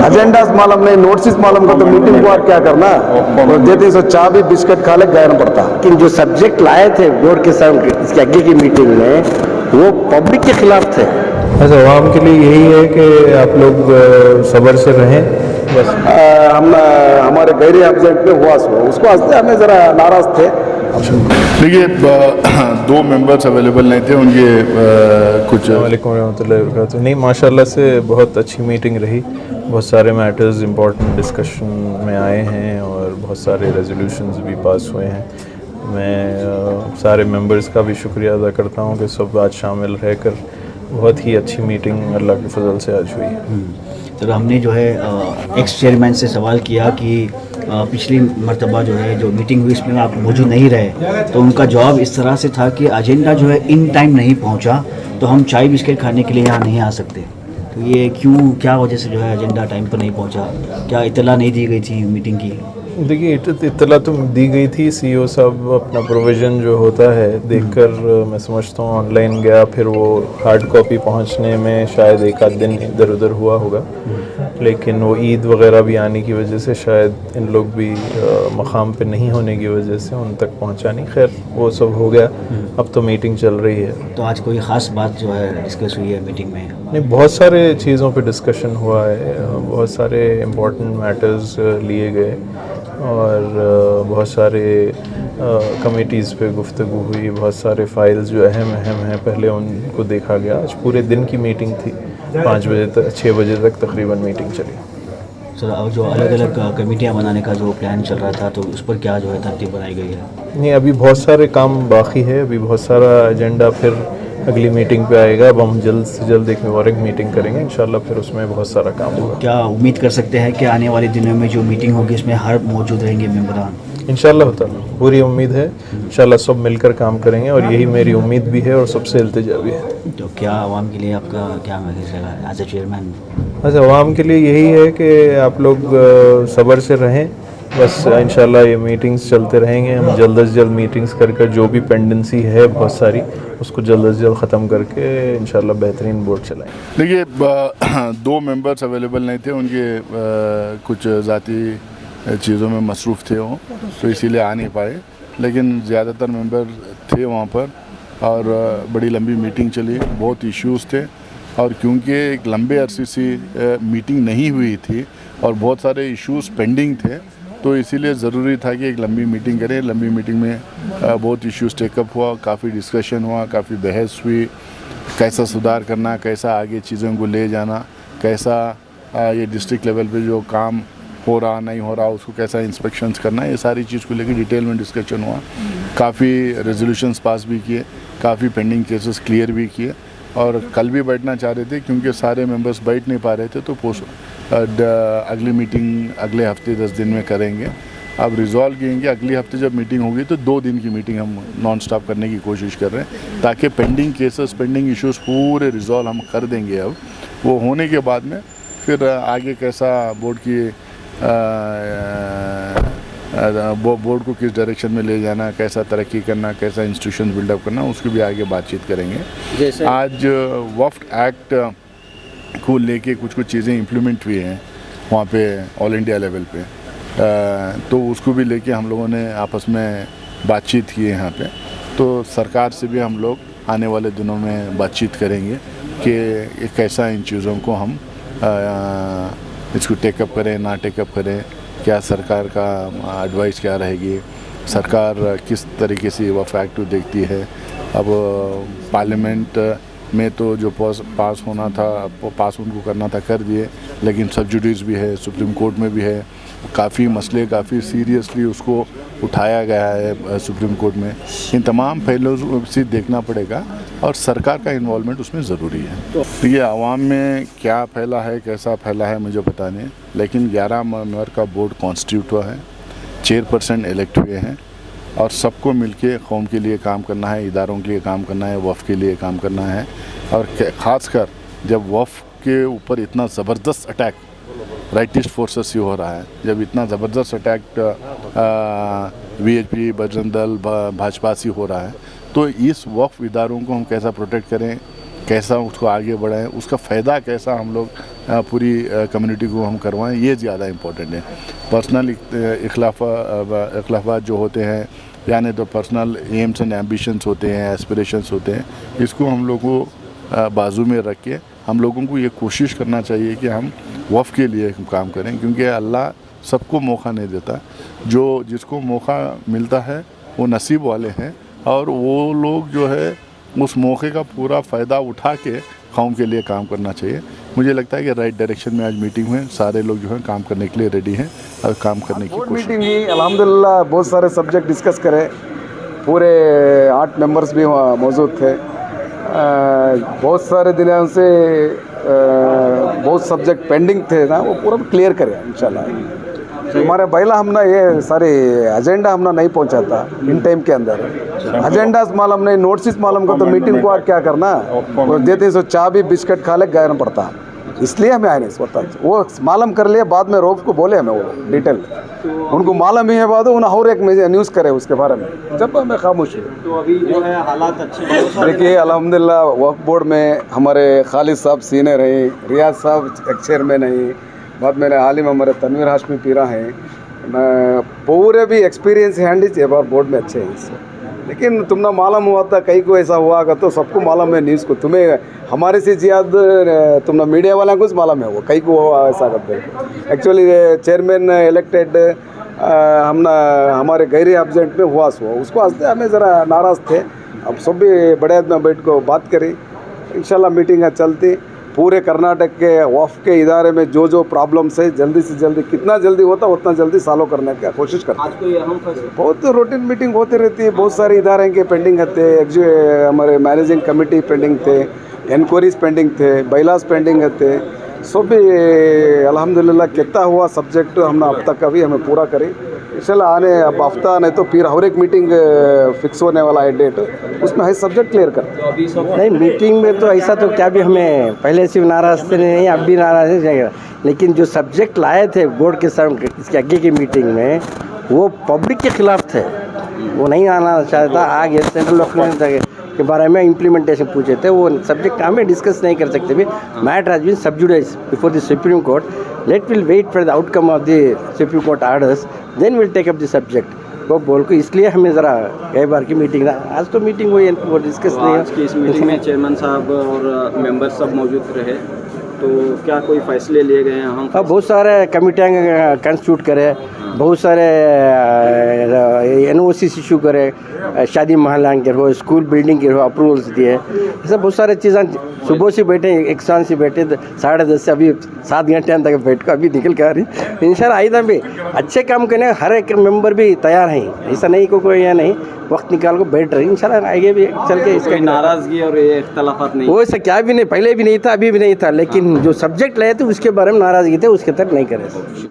Agendas मालूम नहीं, notice मालूम का तो मीटिंग को और क्या करना, वो देते सो चाय भी बिस्किट खा ले गया पड़ता। लेकिन जो सब्जेक्ट लाए थे बोर्ड के सामने इसके आगे की मीटिंग में वो पब्लिक के खिलाफ थे। बस आवाम के लिए यही है कि आप लोग सब्र से रहें बस। हम हमारे गैर ऑब्जेक्ट पे हुआ उसको हंसते हमें ज़रा नाराज़ थे। देखिए 2 मेंबर्स अवेलेबल नहीं थे, उनके कुछ वालेकुम रहमतुल्लाहि व बरकातुहू। नहीं, माशाल्लाह से बहुत अच्छी मीटिंग रही, बहुत सारे मैटर्स इंपॉर्टेंट डिस्कशन में आए हैं और बहुत सारे रेजोल्यूशंस भी पास हुए हैं। मैं सारे मेंबर्स का भी शुक्रिया अदा करता हूँ कि सब आज शामिल रहकर बहुत ही अच्छी मीटिंग अल्लाह के फजल से आज हुई। तो हमने जो है एक्स चेयरमैन से सवाल किया कि पिछली मर्तबा जो है जो मीटिंग हुई इसमें आप मौजूद नहीं रहे, तो उनका जवाब इस तरह से था कि एजेंडा जो है इन टाइम नहीं पहुंचा, तो हम चाय बिस्किट खाने के लिए यहाँ नहीं आ सकते। तो ये क्यों, क्या वजह से जो है एजेंडा टाइम पर नहीं पहुंचा? क्या इतला नहीं दी गई थी मीटिंग की? देखिए, इत्तला तो दी गई थी। सीईओ साहब अपना प्रोविज़न जो होता है देखकर मैं समझता हूँ ऑनलाइन गया, फिर वो हार्ड कॉपी पहुँचने में शायद एक आध दिन इधर उधर हुआ होगा, लेकिन वो ईद वगैरह भी आने की वजह से शायद इन लोग भी मकाम पे नहीं होने की वजह से उन तक पहुँचा नहीं। खैर वो सब हो गया, अब तो मीटिंग चल रही है। तो आज कोई ख़ास बात जो है डिस्कस हुई है मीटिंग में? नहीं, बहुत सारे चीज़ों पे डिस्कशन हुआ है, बहुत सारे इम्पोर्टेंट मैटर्स लिए गए और बहुत सारे कमेटीज़ पे गुफ्तगू हुई, बहुत सारे फाइल्स जो अहम हैं पहले उनको देखा गया। आज पूरे दिन की मीटिंग थी, 5 बजे तक 6 बजे तक तकरीबन मीटिंग चली। सर, अब जो अलग अलग कमेटियाँ बनाने का जो प्लान चल रहा था, तो उस पर क्या जो है तरतीब बनाई गई है? नहीं, अभी बहुत सारे काम बाकी है, अभी बहुत सारा एजेंडा फिर अगली मीटिंग पे आएगा। अब हम जल्द से जल्द एक मुबारक मीटिंग करेंगे इंशाल्लाह, फिर उसमें बहुत सारा काम होगा। क्या उम्मीद कर सकते हैं कि आने वाले दिनों में जो मीटिंग होगी इसमें हर मौजूद रहेंगे मेंबरान? इंशाल्लाह ताला पूरी उम्मीद है, इंशाल्लाह सब मिलकर काम करेंगे और यही मेरी उम्मीद भी है और सबसे इल्तिजा भी है। तो क्या आवाम के लिए आपका क्या मैसेज है एज ए चेयरमैन? बस आवाम के लिए यही है कि आप लोग सब्र से रहें बस। इंशाल्लाह ये मीटिंग्स चलते रहेंगे, हम जल्द से जल्द मीटिंग्स कर जो भी पेंडेंसी है बहुत सारी उसको जल्द से जल्द ख़त्म करके इंशाल्लाह बेहतरीन बोर्ड चलाएंगे। देखिए 2 मेंबर्स अवेलेबल नहीं थे, उनके कुछ ज़ाती चीज़ों में मसरूफ़ थे वो, तो इसीलिए आ नहीं पाए, लेकिन ज़्यादातर मेंबर थे वहाँ पर और बड़ी लंबी मीटिंग चली, बहुत इश्यूज़ थे। और क्योंकि एक लंबे अरसे से मीटिंग नहीं हुई थी और बहुत सारे इश्यूज़ पेंडिंग थे, तो इसीलिए ज़रूरी था कि एक लंबी मीटिंग करें। लंबी मीटिंग में बहुत इश्यूज़ टेकअप हुआ, काफ़ी डिस्कशन हुआ, काफ़ी बहस हुई, कैसा सुधार करना, कैसा आगे चीज़ों को ले जाना, कैसा ये डिस्ट्रिक्ट लेवल पे जो काम हो रहा नहीं हो रहा उसको कैसा इंस्पेक्शंस करना, ये सारी चीज़ को लेकर डिटेल में डिस्कशन हुआ। काफ़ी रेजोल्यूशंस पास भी किए, काफ़ी पेंडिंग केसेस क्लियर भी किए और कल भी बैठना चाह रहे थे, क्योंकि सारे मेंबर्स बैठ नहीं पा रहे थे, तो अगली मीटिंग अगले हफ्ते 10 दिन में करेंगे। अब रिजॉल्व किएंगे, अगले हफ्ते जब मीटिंग होगी तो 2 दिन की मीटिंग हम नॉन स्टॉप करने की कोशिश कर रहे हैं, ताकि पेंडिंग केसेस, पेंडिंग इश्यूज़ पूरे रिजॉल्व हम कर देंगे। अब वो होने के बाद में फिर आगे कैसा बोर्ड की बोर्ड को किस डायरेक्शन में ले जाना, कैसा तरक्की करना, कैसा इंस्टीट्यूशन बिल्डअप करना, उसकी भी आगे बातचीत करेंगे। जैसे आज वक्फ एक्ट को लेके कुछ चीज़ें इम्प्लीमेंट हुई हैं वहाँ पे ऑल इंडिया लेवल पे, तो उसको भी लेके हम लोगों ने आपस में बातचीत की है यहाँ पे। तो सरकार से भी हम लोग आने वाले दिनों में बातचीत करेंगे कि कैसा इन चीज़ों को हम इसको टेकअप करें, ना टेकअप करें, क्या सरकार का एडवाइस क्या रहेगी, सरकार किस तरीके से वक्फ एक्ट देखती है। अब पार्लियामेंट में तो जो पास होना था, पास उनको करना था कर दिए, लेकिन सब्सिडीज़ भी है, सुप्रीम कोर्ट में भी है, काफ़ी मसले काफ़ी सीरियसली उसको उठाया गया है सुप्रीम कोर्ट में। इन तमाम पहलुओं से देखना पड़ेगा और सरकार का इन्वॉल्वमेंट उसमें ज़रूरी है। तो ये आवाम में क्या फैला है, कैसा फैला है मुझे पता नहीं, लेकिन 11 मेंबर का बोर्ड कॉन्स्टिट्यूट हुआ है, चेयरपर्सन इलेक्ट हुए हैं और सबको मिलके कौम के लिए काम करना है, इदारों के लिए काम करना है, वफ़ के लिए काम करना है। और ख़ासकर जब वफ़ के ऊपर इतना ज़बरदस्त अटैक राइटिस्ट फोर्सेस से हो रहा है, जब इतना ज़बरदस्त अटैक वीएचपी, बजरंग दल, भाजपा से हो रहा है, तो इस वक्फ इदारों को हम कैसा प्रोटेक्ट करें, कैसा उसको आगे बढ़ाएं, उसका फ़ायदा कैसा हम लोग पूरी कम्युनिटी को हम करवाएं, ये ज़्यादा इम्पोर्टेंट है। पर्सनल इख्लाफात जो होते हैं, यानी तो पर्सनल एम्स एंड एम्बिशंस होते हैं, एस्पिरेशंस होते हैं, इसको हम लोग को बाजू में रख के हम लोगों को ये कोशिश करना चाहिए कि हम वफ़ के लिए काम करें, क्योंकि अल्लाह सबको मौका नहीं देता। जो जिसको मौका मिलता है वो नसीब वाले हैं, और वो लोग जो है उस मौके का पूरा फ़ायदा उठा के कौम के लिए काम करना चाहिए। मुझे लगता है कि राइट डायरेक्शन में आज मीटिंग हुई, सारे लोग जो है काम करने के लिए रेडी हैं और काम करने की बोर्ड कोशिश। मीटिंग हुई, अल्हम्दुलिल्लाह बहुत सारे सब्जेक्ट डिस्कस करे, पूरे 8 मेंबर्स भी वहाँ मौजूद थे। बहुत सारे दिनों से बहुत सब्जेक्ट पेंडिंग थे ना, वो पूरा क्लियर करे इंशाल्लाह। हमारे पहला हमने ये सारे एजेंडा हमने नहीं पहुंचा था इन टाइम के अंदर। एजेंडा मालूम नहीं, नोटिस मालूम को तो मीटिंग को क्या करना, वो देते सो चाय भी बिस्किट खा ले गया पड़ता, इसलिए हमें आए नहीं सोता। वो मालूम कर लिया, बाद में रोफ को बोले हमें वो डिटेल, उनको मालूम ही है, बाद उन्हें और एक न्यूज़ करे उसके बारे में, जब हमें खामोश हुए। तो अभी जो है हालात अच्छे देखिए अल्हम्दुलिल्लाह वक्फ बोर्ड में हमारे खालिद साहब सीनियर हैं, रियाज साहब एक चेयरमैन हैं, बाद में आलिम हमारे तनवीर हाशमी पीरा हैं, पूरे भी एक्सपीरियंस हैंड बार बोर्ड में अच्छे हैं इससे। लेकिन तुमने मालूम हुआ था कहीं को ऐसा हुआ का, तो सबको मालूम है न्यूज़ को, तुम्हें हमारे से ज़्यादा तुमने मीडिया वाला कुछ मालूम है वो कहीं को हुआ ऐसा करते। एक्चुअली चेयरमैन इलेक्टेड हमारे गैर एब्जेंट में हुआ उसको हंसते हमें ज़रा नाराज़ थे। अब सब भी बड़े आदमी बैठ को बात करी, इंशाल्लाह मीटिंग चलती। पूरे कर्नाटक के वफ़ के इदारे में जो जो प्रॉब्लम्स है जल्दी से जल्दी, कितना जल्दी होता उतना जल्दी सॉल्व करने की कोशिश करते हैं। आज कोई अहम फैसला बहुत रूटीन मीटिंग होती रहती है, बहुत सारे इदारे के पेंडिंग थे, हमारे मैनेजिंग कमेटी पेंडिंग थे, इंक्वायरीज पेंडिंग थे, बाइलास पेंडिंग थे, सब भी अल्हम्दुलिल्लाह कितना हुआ सब्जेक्ट हमने अब तक अभी हमें पूरा करी। इंशाल्लाह आने अब हफ्ता नहीं तो फिर हर एक मीटिंग फिक्स होने वाला है डेट, उसमें है सब्जेक्ट क्लियर करते। नहीं, मीटिंग में तो ऐसा तो क्या भी हमें पहले से नाराज़ थे नहीं, अब भी नाराज़ नहीं जाएगा, लेकिन जो सब्जेक्ट लाए थे बोर्ड के सामने इसके आगे की मीटिंग में, वो पब्लिक के खिलाफ थे, वो नहीं आना चाहता। आगे सेंट्रल गवर्नमेंट के बारे में इम्प्लीमेंटेशन पूछे थे, वो सब्जेक्ट हमें डिस्कस नहीं कर सकते भी। Matter has been sub judice before the Supreme Court, let will wait for the outcome of the Supreme Court orders, then will take up the subject. वो बोल को इसलिए हमें ज़रा कई बार की मीटिंग ना, आज तो मीटिंग हुई वो डिस्कस नहीं। आज की इस मीटिंग में चेयरमैन साहब और मेंबर सब मौजूद रहे, तो क्या कोई फैसले लिए गए हैं? हम बहुत सारे कमिटियाँ कंस्टिट्यूट करे, बहुत सारे NOC इशू करे, शादी महल्ला के हो, स्कूल बिल्डिंग के हो अप्रूवल्स दिए, ऐसा बहुत सारे चीज़ें। सुबह से बैठे, एक शाम से बैठे 10:30 से अभी 7 घंटे तक बैठ कर अभी निकल के आ रही। इंशाल्लाह आइंदा भी अच्छे काम करने हर एक मेंबर भी तैयार हैं, ऐसा नहीं कोई या नहीं, वक्त निकाल को बैठ रही। इंशाल्लाह आगे भी चल के इसका नाराज़गी और ये इख्तलाफात नहीं, वो ऐसा क्या भी नहीं, पहले भी नहीं था, अभी भी नहीं था, लेकिन जो सब्जेक्ट लाए थे उसके बारे में नाराज़गी थे, उसके तक नहीं करे।